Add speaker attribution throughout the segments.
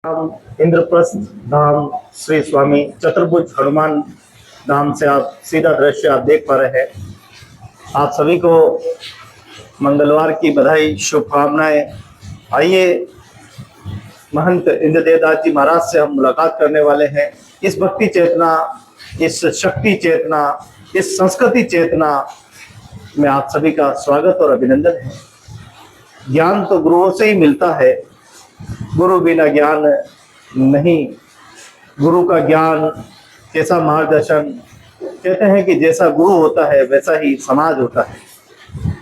Speaker 1: धाम इंद्रप्रस्थ धाम श्री स्वामी चतुर्भुज हनुमान धाम से आप सीधा दृश्य आप देख पा रहे हैं। आप सभी को मंगलवार की बधाई, शुभकामनाएं। आइए महंत इंद्रदेवदास जी महाराज से हम मुलाकात करने वाले हैं। इस भक्ति चेतना, इस शक्ति चेतना, इस संस्कृति चेतना में आप सभी का स्वागत और अभिनंदन है। ज्ञान तो गुरुओं से ही मिलता है, गुरु बिना ज्ञान नहीं। गुरु का ज्ञान, कैसा मार्गदर्शन, कहते हैं कि जैसा गुरु होता है वैसा ही समाज होता है।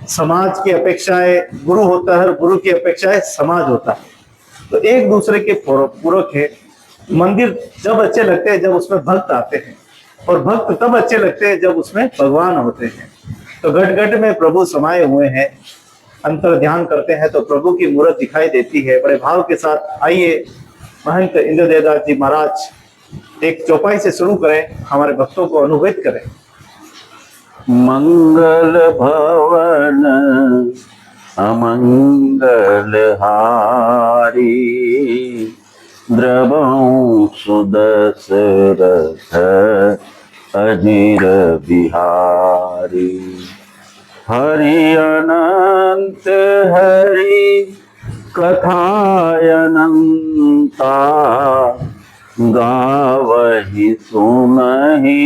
Speaker 1: समाज की अपेक्षाएं गुरु होता है और गुरु की अपेक्षाएं समाज होता है, तो एक दूसरे के पूरक है। मंदिर जब अच्छे लगते हैं जब उसमें भक्त आते हैं, और भक्त तब अच्छे लगते हैं जब उसमें भगवान होते हैं। तो घट घट में प्रभु समाये हुए हैं। अंतर ध्यान करते हैं तो प्रभु की मूर्त दिखाई देती है। बड़े भाव के साथ आइए महंत इंद्रदेवदास जी महाराज एक चौपाई से शुरू करें, हमारे भक्तों को अनुभूत करें।
Speaker 2: मंगल भवन अमंगल हारी, द्रवं सुदशरथ अजीर बिहारी। हरि अनंत हरि कथायनंता, गावहि सुनहि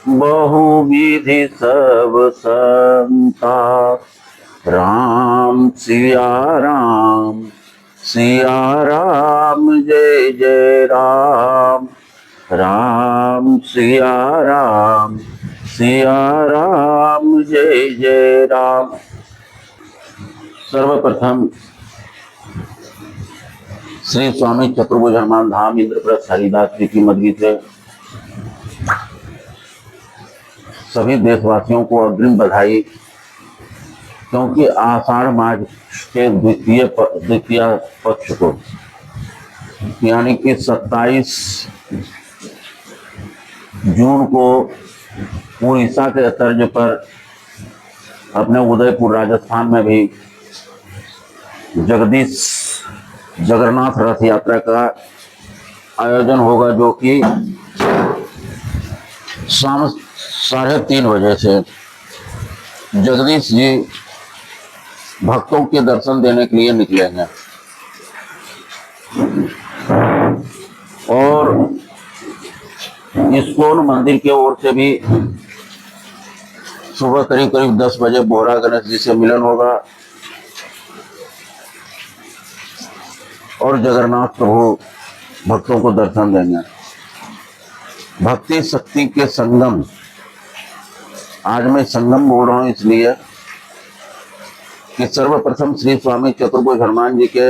Speaker 2: बहुविधि सब संता। राम सिया राम, सिया राम जय जय राम। राम सिया राम, सिया राम जय जय राम। सर्वप्रथम श्री स्वामी चतुर्भुज हनुमान धाम इंद्रप्रस्थ हरिदास जी की मदगी से सभी देशवासियों को अग्रिम बधाई, क्योंकि आषाढ़ मास के द्वितीय पक्ष को यानी कि 27 जून को उड़ीसा के तर्ज पर अपने उदयपुर राजस्थान में भी जगन्नाथ रथ यात्रा का आयोजन होगा, जो कि शाम 3:30 बजे से जगदीश जी भक्तों के दर्शन देने के लिए निकलेंगे। और इस्कॉन मंदिर की ओर से भी सुबह करीब 10 बजे बोहरा गणेश जी से मिलन होगा और जगन्नाथ प्रभु भक्तों को दर्शन देंगे। भक्ति शक्ति के संगम, आज मैं संगम बोल रहा हूं इसलिए कि सर्वप्रथम श्री स्वामी चतुर्भुज हनुमान जी के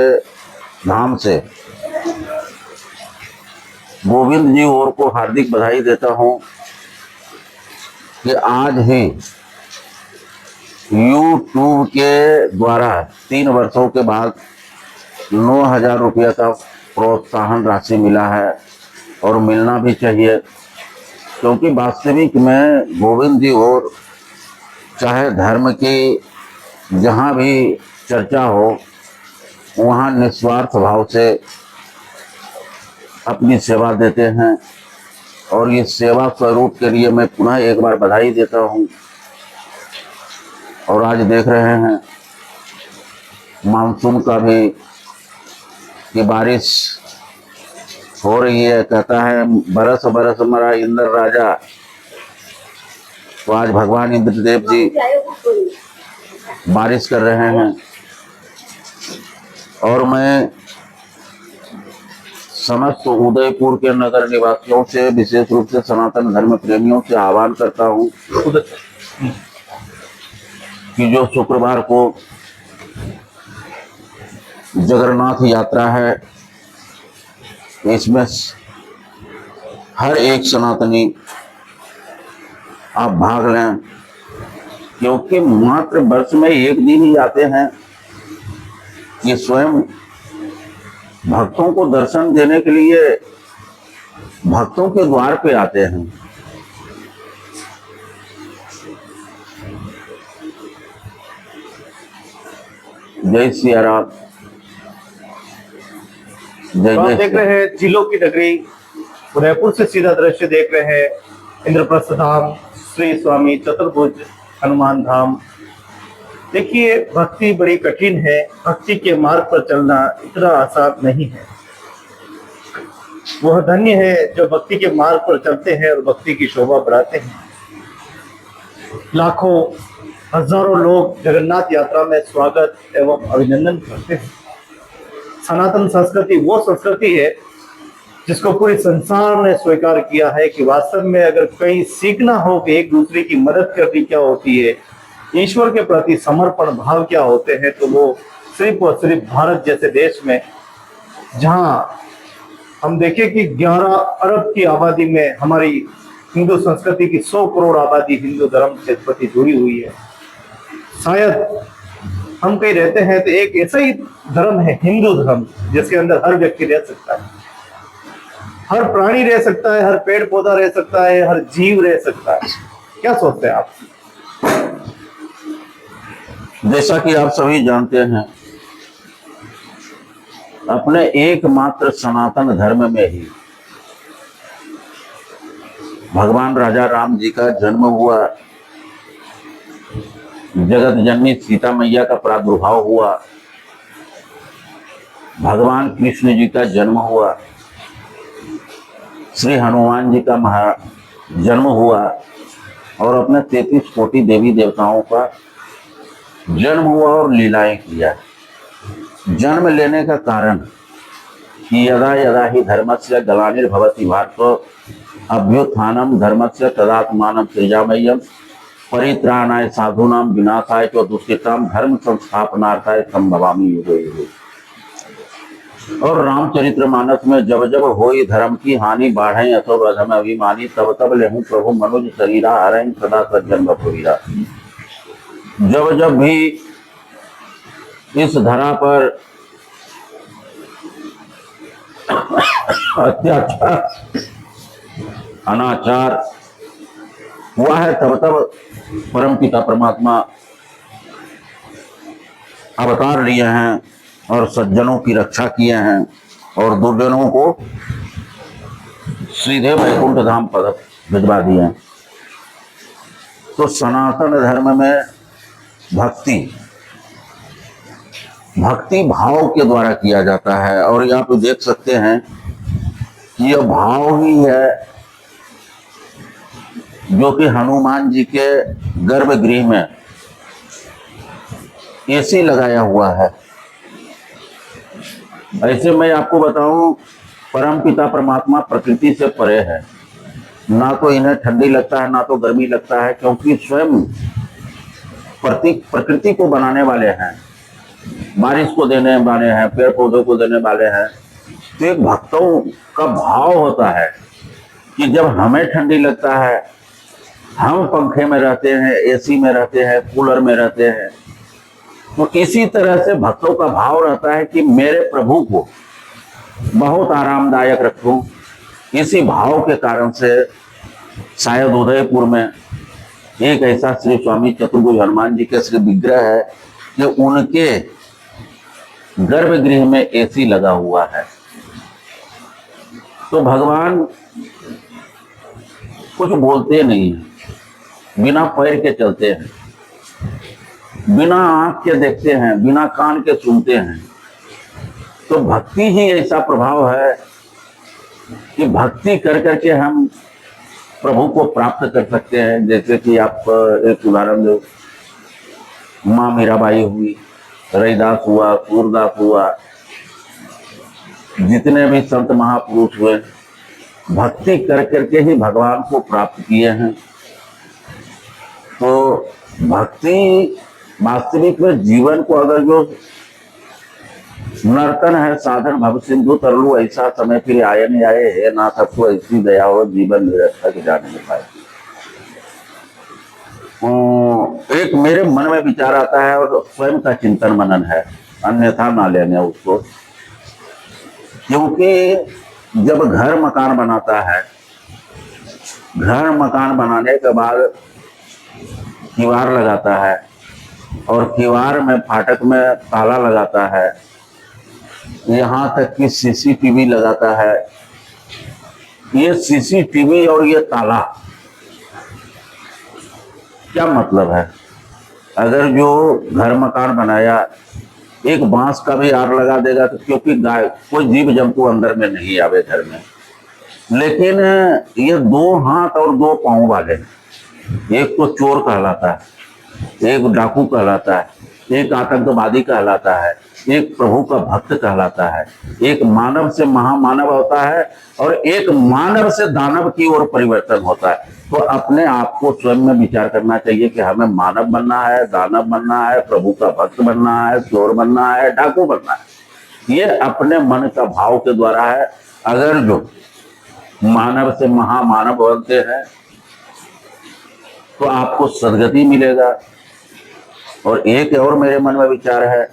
Speaker 2: धाम से गोविंद जी और को हार्दिक बधाई देता हूं कि आज ही यूट्यूब के द्वारा 3 वर्षों के बाद 9,000 रुपये का प्रोत्साहन राशि मिला है, और मिलना भी चाहिए, क्योंकि वास्तविक में गोविंद जी और चाहे धर्म की जहाँ भी चर्चा हो वहाँ निस्वार्थ भाव से अपनी सेवा देते हैं, और ये सेवा स्वरूप के लिए मैं पुनः एक बार बधाई देता हूँ। और आज देख रहे हैं मानसून का भी कि बारिश हो रही है। कहता है बरस बरस मरा इंद्र राजा, तो आज भगवान इंद्रदेव जी बारिश कर रहे हैं। और मैं समस्त उदयपुर के नगर निवासियों से, विशेष रूप से सनातन धर्म प्रेमियों से आह्वान करता हूं कि जो शुक्रवार को जगन्नाथ यात्रा है, इसमें हर एक सनातनी आप भाग लें, क्योंकि मात्र वर्ष में एक दिन ही आते हैं। ये स्वयं भक्तों को दर्शन देने के लिए भक्तों के द्वार पे आते हैं। जय सिया राम। जय
Speaker 1: तो आप
Speaker 2: जय
Speaker 1: देख रहे हैं झीलों की नगरी उदयपुर से सीधा दृश्य देख रहे हैं। इंद्रप्रस्थ धाम, श्री स्वामी चतुर्भुज हनुमान धाम। देखिए, भक्ति बड़ी कठिन है। भक्ति के मार्ग पर चलना इतना आसान नहीं है। वह धन्य है जो भक्ति के मार्ग पर चलते हैं और भक्ति की शोभा बढ़ाते हैं। लाखों हजारों लोग जगन्नाथ यात्रा में स्वागत एवं अभिनंदन करते हैं। सनातन संस्कृति वो संस्कृति है जिसको पूरे संसार ने स्वीकार किया है कि वास्तव में अगर कहीं सीखना हो कि एक दूसरे की मदद करनी क्या होती है, ईश्वर के प्रति समर्पण भाव क्या होते हैं, तो वो सिर्फ और सिर्फ भारत जैसे देश में, जहां हम देखें कि 11 अरब की आबादी में हमारी हिंदू संस्कृति की 100 करोड़ आबादी हिंदू धर्म के प्रति जुड़ी हुई है। शायद हम कहीं रहते हैं तो एक ऐसा ही धर्म है हिंदू धर्म, जिसके अंदर हर व्यक्ति रह सकता है, हर प्राणी रह सकता है, हर पेड़ पौधा रह सकता है, हर जीव रह सकता है। क्या सोचते हैं आप?
Speaker 2: जैसा कि आप सभी जानते हैं, अपने एकमात्र सनातन धर्म में ही भगवान राजा राम जी का जन्म हुआ, जगत जननी सीता मैया का प्रादुर्भाव हुआ, भगवान कृष्ण जी का जन्म हुआ, श्री हनुमान जी का जन्म हुआ और अपने 33 कोटि देवी देवताओं का जन्म हुआ और लीलाएं किया। जन्म लेने का कारण कि यदा यदा ही धर्मस्य ग्लानिर्भवति भारत अभ्युत्थानम धर्मस्य तदात्मानं सृजाम्यहम् परित्राणाय साधूनां विनाशाय च दुष्कृतां धर्म संस्थापनार्थाय संभवामि युगे युगे। और रामचरितमानस में जब जब होई धर्म की हानि बाढ़े अथो अधम अभिमानी तब तब लेहूं प्रभु मनुज शरीरा हरहि सदा सज्जन बपुरीरा। जब जब भी इस धरा पर अत्याचार अनाचार हुआ है, तब तब परमपिता परमात्मा अवतार लिए हैं और सज्जनों की रक्षा किए हैं और दुर्जनों को सीधे वैकुंठ धाम पद भिजवा दिए हैं। तो सनातन धर्म में भक्ति भाव के द्वारा किया जाता है। और यहाँ पे देख सकते हैं कि यह भाव ही है जो कि हनुमान जी के गर्भगृह में एसी लगाया हुआ है। ऐसे मैं आपको बताऊं, परमपिता परमात्मा प्रकृति से परे है। ना तो इन्हें ठंडी लगता है ना तो गर्मी लगता है, क्योंकि स्वयं प्रकृति को बनाने वाले हैं, बारिश को देने वाले हैं, पेड़ पौधों को देने वाले हैं। तो एक भक्तों का भाव होता है कि जब हमें ठंडी लगता है, हम पंखे में रहते हैं, एसी में रहते हैं, कूलर में रहते हैं, तो इसी तरह से भक्तों का भाव रहता है कि मेरे प्रभु को बहुत आरामदायक रखूं। इसी भाव के कारण से शायद उदयपुर में एक ऐसा श्री स्वामी चतुर्भुज हनुमान जी के श्री विग्रह है कि उनके गर्भगृह में एसी लगा हुआ है। तो भगवान कुछ बोलते नहीं हैं, बिना पैर के चलते हैं, बिना आंख के देखते हैं, बिना कान के सुनते हैं। तो भक्ति ही ऐसा प्रभाव है कि भक्ति कर करके हम प्रभु को प्राप्त कर सकते हैं। जैसे कि आप एक उदाहरण दो, माँ मीराबाई हुई, रैदास हुआ, सूरदास हुआ, जितने भी संत महापुरुष हुए, भक्ति कर करके ही भगवान को प्राप्त किए हैं। तो भक्ति वास्तविक में जीवन को अगर जो नर्तन है साधन भव सिंधु तरलू ऐसा समय फिर आए नहीं आए, है ना सबको ऐसी दया हो जीवन निरर्थक जाने में पाए। एक मेरे मन में विचार आता है और स्वयं का चिंतन मनन है, अन्यथा ना लेने उसको। क्योंकि जब घर मकान बनाता है, घर मकान बनाने के बाद किवाड़ लगाता है और किवाड़ में फाटक में ताला लगाता है, यहाँ तक कि सीसीटीवी लगाता है। ये सीसीटीवी और ये ताला क्या मतलब है? अगर जो घर मकान बनाया एक बांस का भी आर लगा देगा तो, क्योंकि गाय कोई जीव जंतु अंदर में नहीं आवे घर में, लेकिन ये 2 हाथ और 2 पांव वाले, एक तो चोर कहलाता है, एक डाकू कहलाता है, एक आतंकवादी कहलाता है, एक प्रभु का भक्त कहलाता है, एक मानव से महामानव होता है और एक मानव से दानव की ओर परिवर्तन होता है। तो अपने आप को स्वयं में विचार करना चाहिए कि हमें मानव बनना है, दानव बनना है, प्रभु का भक्त बनना है, चोर बनना है, डाकू बनना है। ये अपने मन का भाव के द्वारा है। अगर जो मानव से महामानव बनते हैं तो आपको सदगति मिलेगा। और एक और मेरे मन में विचार है,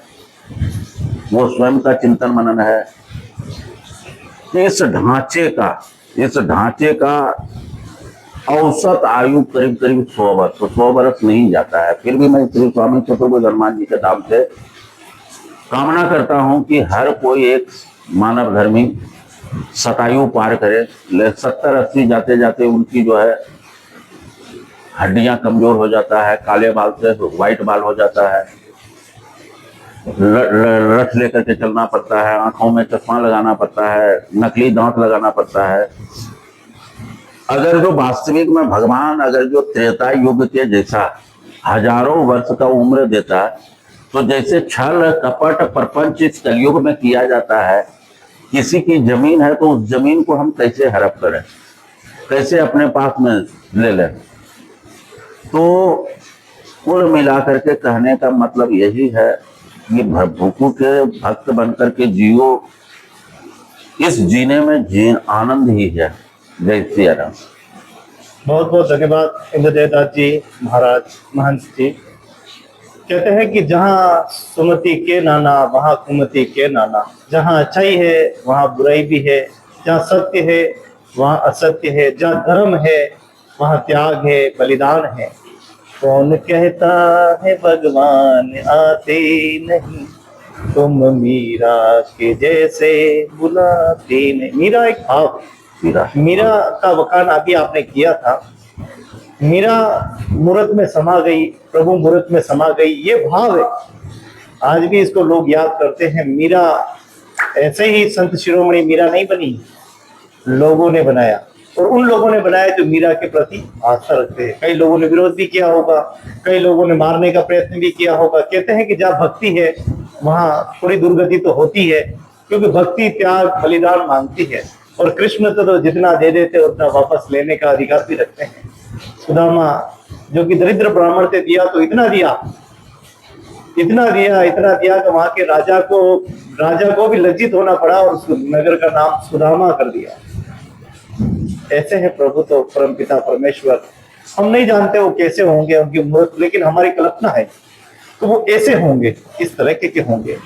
Speaker 2: वो स्वयं का चिंतन मनन है। इस ढांचे का औसत आयु करीब करीब 100 वर्ष, तो 100 वर्ष नहीं जाता है। फिर भी मैं श्री स्वामी चतुर्भुज हनुमान जी के नाम से कामना करता हूं कि हर कोई एक मानव धर्मी शतायु पार करे। 70-80 जाते जाते उनकी जो है हड्डियां कमजोर हो जाता है, काले बाल से व्हाइट बाल हो जाता है, रथ लेकर के चलना पड़ता है, आंखों में चश्मा लगाना पड़ता है, नकली दांत लगाना पड़ता है। अगर जो वास्तविक में भगवान अगर जो त्रेता युग के जैसा हजारों वर्ष का उम्र देता, तो जैसे छल कपट प्रपंच इस कलयुग में किया जाता है, किसी की जमीन है तो उस जमीन को हम कैसे हड़प करें, कैसे अपने पास में ले लें। तो कुल मिलाकर के कहने का मतलब यही है कि भूखू के भक्त बनकर के जियो, इस जीने में आनंद ही है। जय सिया राम।
Speaker 1: बहुत बहुत धन्यवाद इंद्रदेवदास जी महाराज महंत जी। कहते हैं कि जहाँ सुमति के नाना वहाँ कुमति के नाना, जहाँ अच्छाई है वहाँ बुराई भी है, जहाँ सत्य है वहाँ असत्य है, जहाँ धर्म है वहाँ त्याग है, बलिदान है। कौन कहता है भगवान आते नहीं, तुम मीरा के जैसे बुलाते नहीं। मीरा एक भाव, मीरा का वखान अभी आपने किया था। मीरा मूर्त में समा गई, प्रभु मूर्त में समा गई, ये भाव है। आज भी इसको लोग याद करते हैं। मीरा ऐसे ही संत शिरोमणि मीरा नहीं बनी, लोगों ने बनाया, और उन लोगों ने बनाया जो मीरा के प्रति आस्था रखते हैं। कई लोगों ने विरोध भी किया होगा, कई लोगों ने मारने का प्रयत्न भी किया होगा। कहते हैं कि जहाँ भक्ति है वहाँ थोड़ी दुर्गति तो होती है, क्योंकि भक्ति त्याग बलिदान मांगती है। और कृष्ण तो जितना दे देते उतना वापस लेने का अधिकार भी रखते हैं। सुदामा जो कि दरिद्र ब्राह्मण से दिया तो इतना दिया, इतना दिया, इतना दिया कि वहां के राजा को भी लज्जित होना पड़ा और उस नगर का नाम सुदामा कर दिया। ऐसे है प्रभु तो परम पिता परमेश्वर। हम नहीं जानते वो कैसे होंगे उनकी मूर्त, लेकिन हमारी कल्पना है तो वो ऐसे होंगे, इस तरह के होंगे।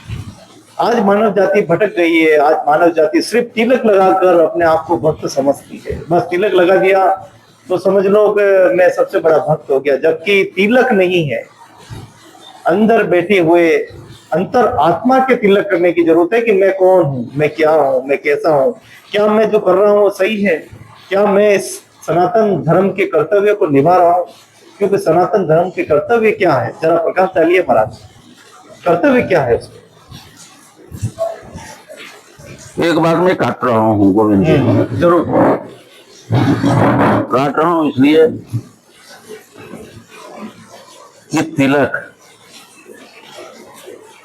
Speaker 1: आज मानव जाति भटक गई है। आज मानव जाति सिर्फ तिलक लगाकर अपने आप को भक्त समझती है। बस तिलक लगा दिया तो समझ लो कि मैं सबसे बड़ा भक्त हो गया, जबकि तिलक नहीं है। अंदर बैठे हुए अंतर आत्मा के तिलक करने की जरूरत है कि मैं कौन हूँ, मैं क्या हूँ, मैं कैसा हूँ, क्या मैं जो कर रहा हूँ वो सही है, क्या मैं इस सनातन धर्म के कर्तव्य को निभा रहा हूँ। क्योंकि सनातन धर्म के कर्तव्य क्या है, जरा प्रकाश डालिए महाराज, कर्तव्य क्या है उसमें?
Speaker 2: एक बार मैं काट रहा हूँ गोविंद जी,
Speaker 1: जरूर
Speaker 2: काट रहा हूँ इसलिए कि तिलक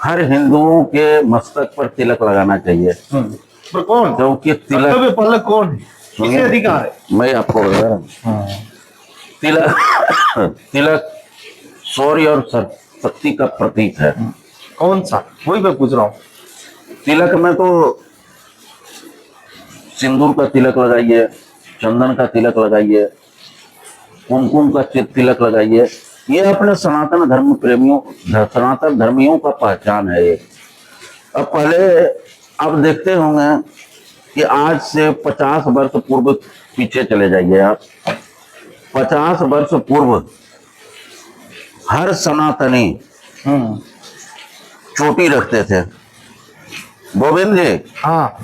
Speaker 2: हर हिंदुओं के मस्तक पर तिलक लगाना चाहिए।
Speaker 1: पर कौन,
Speaker 2: क्योंकि
Speaker 1: कर्तव्य पालक कौन है, किसे अधिकार है?
Speaker 2: मैं आपको बता रहा हूँ। तिलक शौर्य और शक्ति का प्रतीक है।
Speaker 1: कौन सा, वही मैं पूछ रहा हूँ।
Speaker 2: तिलक में तो सिंदूर का तिलक लगाइए, चंदन का तिलक लगाइए, कुमकुम का तिलक लगाइए। ये अपने सनातन धर्म प्रेमियों, सनातन धर्मियों का पहचान है ये। अब पहले आप देखते होंगे कि आज से 50 वर्ष पूर्व पीछे चले जाइए आप। 50 वर्ष पूर्व हर सनातनी चोटी रखते थे, गोविंद जी
Speaker 1: हाँ,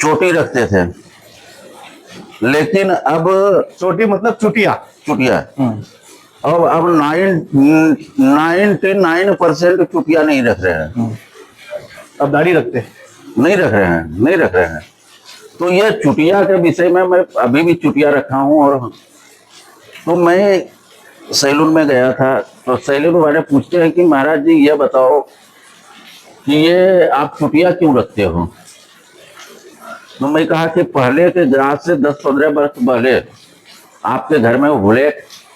Speaker 2: चोटी रखते थे, लेकिन अब
Speaker 1: चोटी मतलब चुटिया।
Speaker 2: चुटिया अब 99% चुटिया नहीं रख रहे हैं,
Speaker 1: अब दाढ़ी रखते हैं।
Speaker 2: नहीं रख रहे हैं, नहीं रख रहे हैं। तो ये चुटिया के विषय में मैं अभी भी चुटिया रखा हूँ। और तो मैं सैलून में गया था, तो सैलून वाले पूछते हैं कि महाराज जी ये बताओ कि ये आप चुटिया क्यों रखते हो। तो मैं कहा कि पहले के आज से 10-15 वर्ष पहले आपके घर में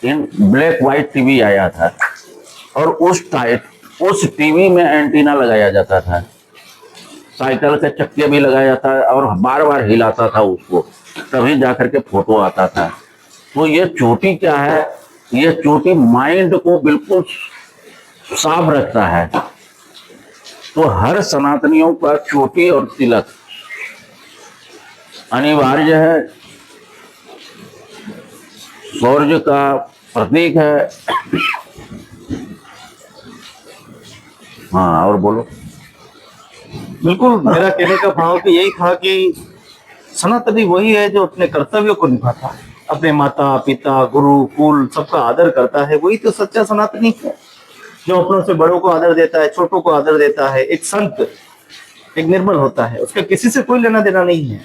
Speaker 2: ब्लैक वाइट टीवी आया था, और उस टीवी में एंटीना लगाया जाता था, साइकिल के चक्के भी लगाया जाता है, और बार बार हिलाता था उसको, तभी जाकर के फोटो आता था। तो ये चोटी क्या है, ये चोटी माइंड को बिल्कुल साफ रखता है। तो हर सनातनियों का चोटी और तिलक अनिवार्य है, शौर्य का प्रतीक है। हाँ, और बोलो।
Speaker 1: बिल्कुल, मेरा कहने का भाव कि यही था कि सनातनी वही है जो अपने कर्तव्यों को निभाता है, अपने माता पिता गुरु कुल सबका आदर करता है। वही तो सच्चा सनातनी है, जो अपनों से बड़ों को आदर देता है, छोटों को आदर देता है। एक संत, एक निर्मल होता है, उसका किसी से कोई लेना देना नहीं है।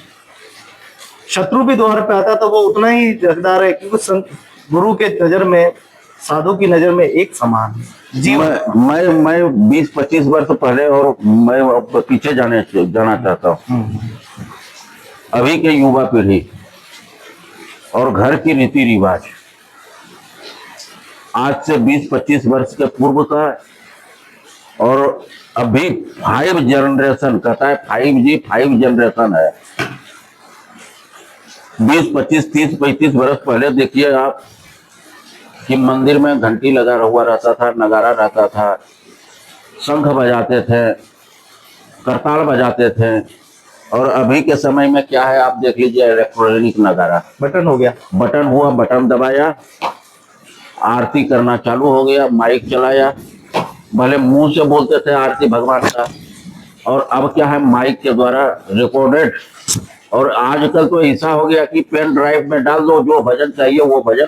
Speaker 1: शत्रु भी द्वार पे आता तो वो उतना ही हकदार है, क्योंकि संत गुरु के नजर में, साधु की नजर में एक समान है जीवन।
Speaker 2: मैं 20-25 वर्ष पहले, और मैं पीछे जाना चाहता हूँ। अभी के युवा पीढ़ी और घर की रीति रिवाज आज से 20-25 वर्ष के पूर्व का, और अभी 5 जनरेशन कहता है, 5G 5 जनरेशन है। 20-25-30-35 वर्ष पहले देखिए आप कि मंदिर में घंटी लगा हुआ रहता था, नगारा रहता था, शंख बजाते थे, करताल बजाते थे। और अभी के समय में क्या है, आप देख लीजिए, इलेक्ट्रॉनिक नगारा,
Speaker 1: बटन हो गया,
Speaker 2: बटन हुआ, बटन दबाया, आरती करना चालू हो गया, माइक चलाया। भले मुंह से बोलते थे आरती भगवान का, और अब क्या है, माइक के द्वारा रिकॉर्डेड। और आजकल तो ऐसा हो गया कि पेन ड्राइव में डाल दो, जो भजन चाहिए वो भजन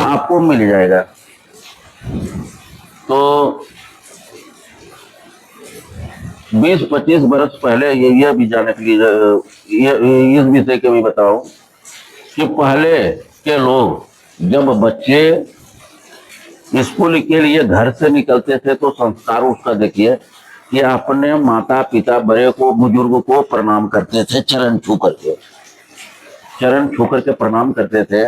Speaker 2: आपको मिल जाएगा। तो 20-25 वर्ष पहले ये भी जानने के लिए इस विषय के भी बताओ कि पहले के लोग जब बच्चे स्कूल के लिए घर से निकलते थे तो संस्कार उसका देखिए कि अपने माता पिता बड़े को, बुजुर्ग को प्रणाम करते थे, चरण छू करके प्रणाम करते थे।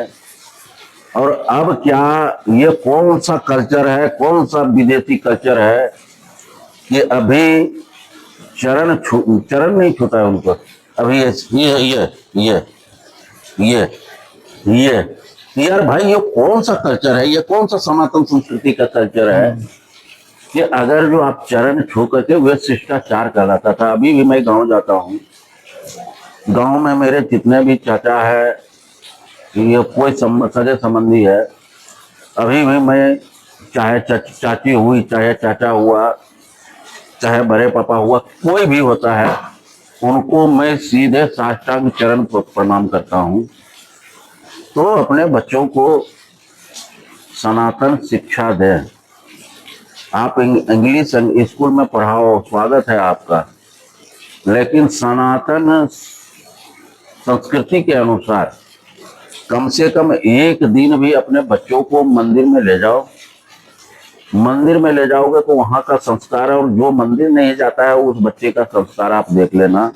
Speaker 2: और अब क्या, ये कौन सा कल्चर है, कौन सा विदेशी कल्चर है कि अभी चरण नहीं छूता है उनको। अभी ये यार भाई, ये कौन सा कल्चर है, ये कौन सा सनातन संस्कृति का कल्चर है कि अगर जो आप चरण छू करके, वे शिष्टाचार कहलाता था। अभी भी मैं गांव जाता हूँ, गांव में मेरे जितने भी चाचा है, ये कोई सगे संबंधी है, अभी भी मैं, चाहे चाची हुई, चाहे चाचा हुआ, चाहे बड़े पापा हुआ, कोई भी होता है, उनको मैं सीधे साष्टांग चरण प्रणाम करता हूँ। तो अपने बच्चों को सनातन शिक्षा दें। आप इंग्लिश स्कूल में पढ़ाओ, स्वागत है आपका, लेकिन सनातन संस्कृति के अनुसार कम से कम एक दिन भी अपने बच्चों को मंदिर में ले जाओ। मंदिर में ले जाओगे तो वहाँ का संस्कार, और जो मंदिर नहीं जाता है उस बच्चे का संस्कार आप देख लेना,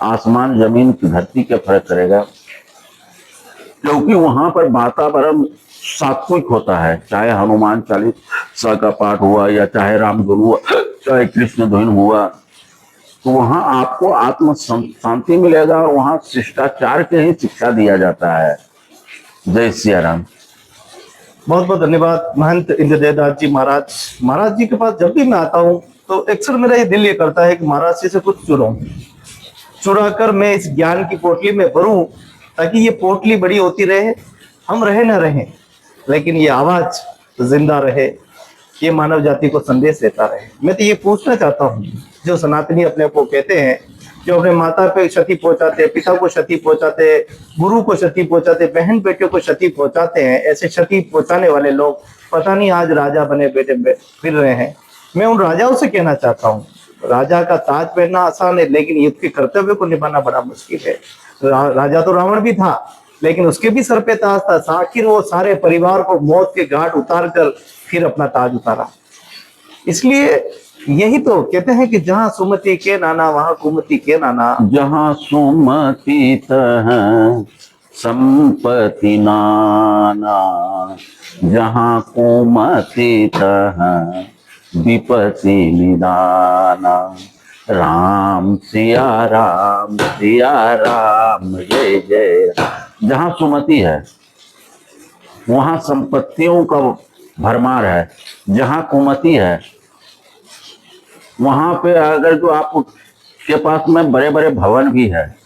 Speaker 2: आसमान जमीन की धरती के फर्क करेगा। क्योंकि वहाँ पर वातावरण सात्विक होता है, चाहे हनुमान चालीसा का पाठ हुआ, या चाहे रामधुन हुआ, चाहे कृष्ण धुन हुआ, तो वहाँ आपको आत्म शांति मिलेगा, और वहाँ शिष्टाचार के ही शिक्षा दिया जाता है। जय सिया राम।
Speaker 1: बहुत बहुत धन्यवाद महंत इंद्रदेवदास जी महाराज। महाराज जी के पास जब भी मैं आता हूँ तो अक्सर मेरा ये दिल ये करता है कि महाराज जी से कुछ चुरा कर मैं इस ज्ञान की पोटली में भरूं, ताकि ये पोटली बड़ी होती रहे, हम रहे न रहे, लेकिन ये आवाज जिंदा रहे, ये मानव जाति को संदेश देता रहे। मैं तो ये पूछना चाहता हूँ जो सनातनी अपने को कहते हैं, जो अपने माता पे क्षति पहुंचाते, पिता को क्षति पहुंचाते, गुरु को क्षति पहुंचाते, बहन बेटियों को क्षति पहुंचाते हैं, ऐसे क्षति पहुंचाने वाले लोग पता नहीं आज राजा बने बेटे फिर रहे हैं। मैं उन राजाओं से कहना चाहता हूँ, राजा का ताज पहनना आसान है, लेकिन युद्ध के कर्तव्य को निभाना बड़ा मुश्किल है। राजा तो रावण भी था, लेकिन उसके भी सर पे ताज था। आखिर वो सारे परिवार को मौत के घाट उतार कर फिर अपना ताज उतारा। इसलिए यही तो कहते हैं कि जहाँ सुमति के नाना वहाँ कुमति के नाना।
Speaker 2: जहाँ सुमति तहाँ संपत्ति नाना, जहाँ कुमति तहाँ विपत्ति निदाना। राम सिया राम जय जय। जहाँ सुमति है वहाँ संपत्तियों का भरमार है। जहाँ कुमति है वहां पे अगर जो आपके पास में बड़े बड़े भवन भी है,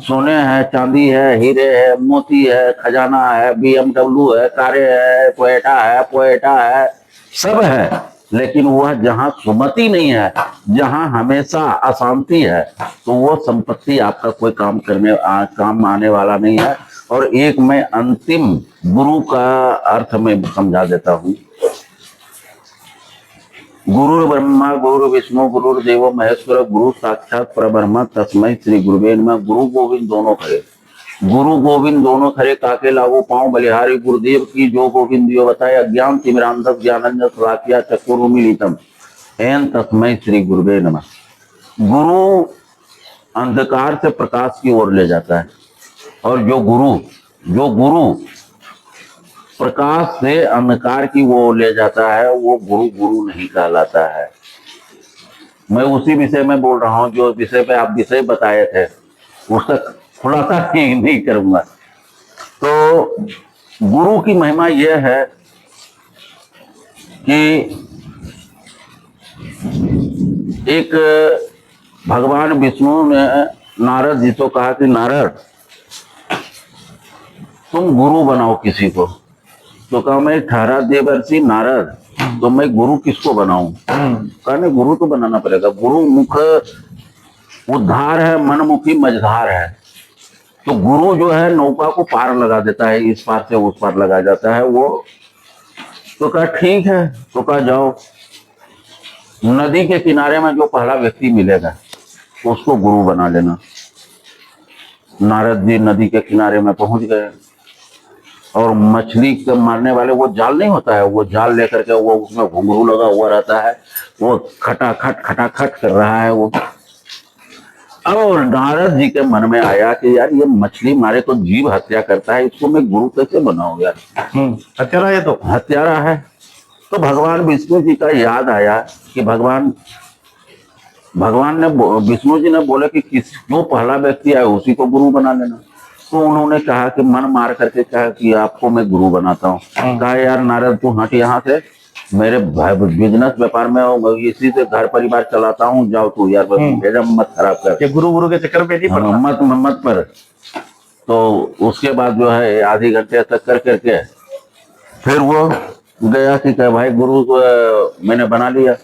Speaker 2: सोने है, चांदी है, हीरे है, मोती है, खजाना है, BMW है, कारें है, पोएटा है, सब है, लेकिन वह जहाँ सुमति नहीं है, जहाँ हमेशा अशांति है, तो वो संपत्ति आपका कोई काम आने वाला नहीं है। और एक मैं अंतिम गुरु का अर्थ में समझा देता हूँ। गुरु ब्रह्मा गुरु विष्णु गुरु देवो महेश्वर, गुरु साक्षात परब्रह्म तस्मै श्री गुरुवे नमः। गुरु गोविंद दोनों खरे, गुरु गोविंद दोनों खरे, काके लागो पांव बलिहारी। गुरुदेव की जो गोविंद दियो बताए, अज्ञान तिमिरांधक ज्ञानंजन सलाकिया चक्षुरुमीलितम एन तस्मै श्री गुरुवे नमः। गुरु अंधकार से प्रकाश की ओर ले जाता है, और जो गुरु प्रकाश से अंधकार की वो ले जाता है, वो गुरु नहीं कहलाता है। मैं उसी विषय में बोल रहा हूँ जो विषय पे आप विषय बताए थे, उसका खुलासा नहीं करूंगा। तो गुरु की महिमा यह है कि एक भगवान विष्णु ने नारद जी को कहा कि नारद तुम गुरु बनाओ किसी को। तो कहा मैं 18 देवर्षि नारद, तो मैं गुरु किसको बनाऊं? कहा नहीं, गुरु तो बनाना पड़ेगा। गुरु मुख उद्धार है, मनमुखी मझधार है। तो गुरु जो है नौका को पार लगा देता है, इस पार से उस पार लगा जाता है वो। तो कहा ठीक है, तो कहा जाओ नदी के किनारे में जो पहला व्यक्ति मिलेगा उसको गुरु बना लेना। नारद जी नदी के किनारे में पहुंच गए, और मछली के मारने वाले वो जाल नहीं होता है, वो जाल लेकर के वो उसमें घुंघरू लगा हुआ रहता है, वो खटाखट कर रहा है वो। और नारद जी के मन में आया कि यार ये मछली मारे तो जीव हत्या करता है, इसको मैं गुरु कैसे बनाऊं यार?
Speaker 1: हत्यारा है, तो
Speaker 2: हत्यारा है। तो भगवान विष्णु जी का याद आया कि भगवान ने विष्णु जी ने बोले कि जो पहला व्यक्ति आए उसी को गुरु बना लेना। तो उन्होंने कहा कि मन मार करके कहा कि आपको मैं गुरु बनाता हूँ। कहा यार नारद तू हट यहाँ से, मेरे बिजनेस व्यापार में इसी से घर परिवार चलाता हूँ, जाओ तू यार, मेरा मत खराब कर।
Speaker 1: गुरु के चक्कर में नहीं पड़ना,
Speaker 2: मत पर। तो उसके बाद जो है आधे घंटे तक कर करके फिर वो गया कि भाई गुरु मैंने बना लिया।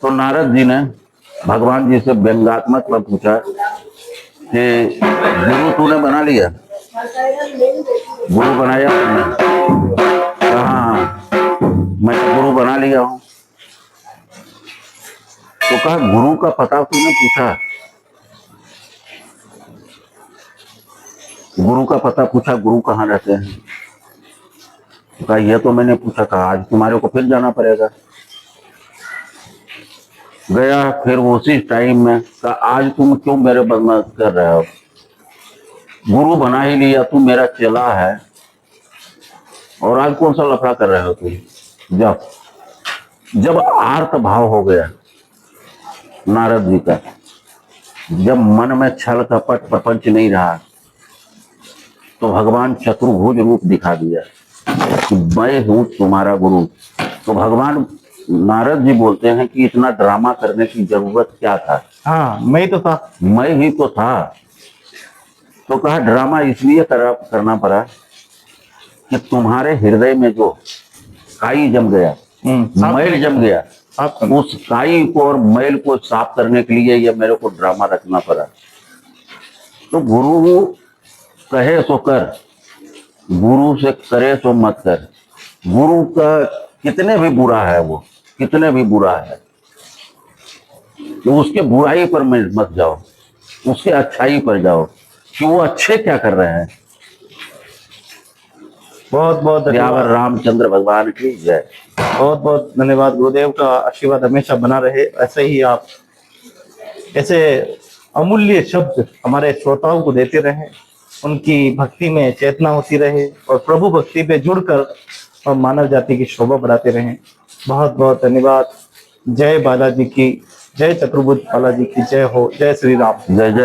Speaker 2: तो नारद जी ने भगवान जी से व्यंगात्मक में पूछा कि गुरु तूने बना लिया? गुरु बनाया तुमने? कहा मैं गुरु बना लिया हूं। तो कहा गुरु का पता तूने पूछा? गुरु का पता पूछा, गुरु कहाँ रहते हैं? तो कहा यह तो मैंने पूछा। कहा आज तुम्हारे को फिर जाना पड़ेगा। गया फिर उसी टाइम में। कहा आज तुम क्यों मेरे बदमाश कर रहे हो? गुरु बना ही लिया, तू मेरा चेला है, और आज कौन सा लफड़ा कर रहे हो तुम? जब आर्त भाव हो गया नारद जी का, जब मन में छल कपट प्रपंच नहीं रहा, तो भगवान चतुर्भुज रूप दिखा दिया कि मैं हूं तुम्हारा गुरु। तो भगवान नारद जी बोलते हैं कि इतना ड्रामा करने की जरूरत क्या था?
Speaker 1: हाँ मैं ही तो था।
Speaker 2: तो कहा ड्रामा इसलिए करना पड़ा कि तुम्हारे हृदय में जो काई जम गया, मैल जम गया,
Speaker 1: आप
Speaker 2: उस काई को और मैल को साफ करने के लिए ये मेरे को ड्रामा रखना पड़ा। तो गुरु कहे सो कर, गुरु से करे सो मत कर। गुरु का कितने भी बुरा है, वो कितने भी बुरा है, तो उसके बुराई पर मत जाओ, उसके अच्छाई पर जाओ कि वो अच्छे क्या कर रहे हैं।
Speaker 1: बहुत बहुत
Speaker 2: यावर
Speaker 1: धन्यवाद।
Speaker 2: रामचंद्र भगवान की जय।
Speaker 1: बहुत बहुत धन्यवाद। गुरुदेव का आशीर्वाद हमेशा बना रहे। ऐसे ही आप ऐसे अमूल्य शब्द हमारे श्रोताओं को देते रहें, उनकी भक्ति में चेतना होती रहे और प्रभु भक्ति पे जुड़कर और मानव जाति की शोभा बढ़ाते रहें। बहुत बहुत धन्यवाद। जय बालाजी की जय, चतुर्भुज बालाजी की जय हो। जय श्री राम।
Speaker 2: जय जय।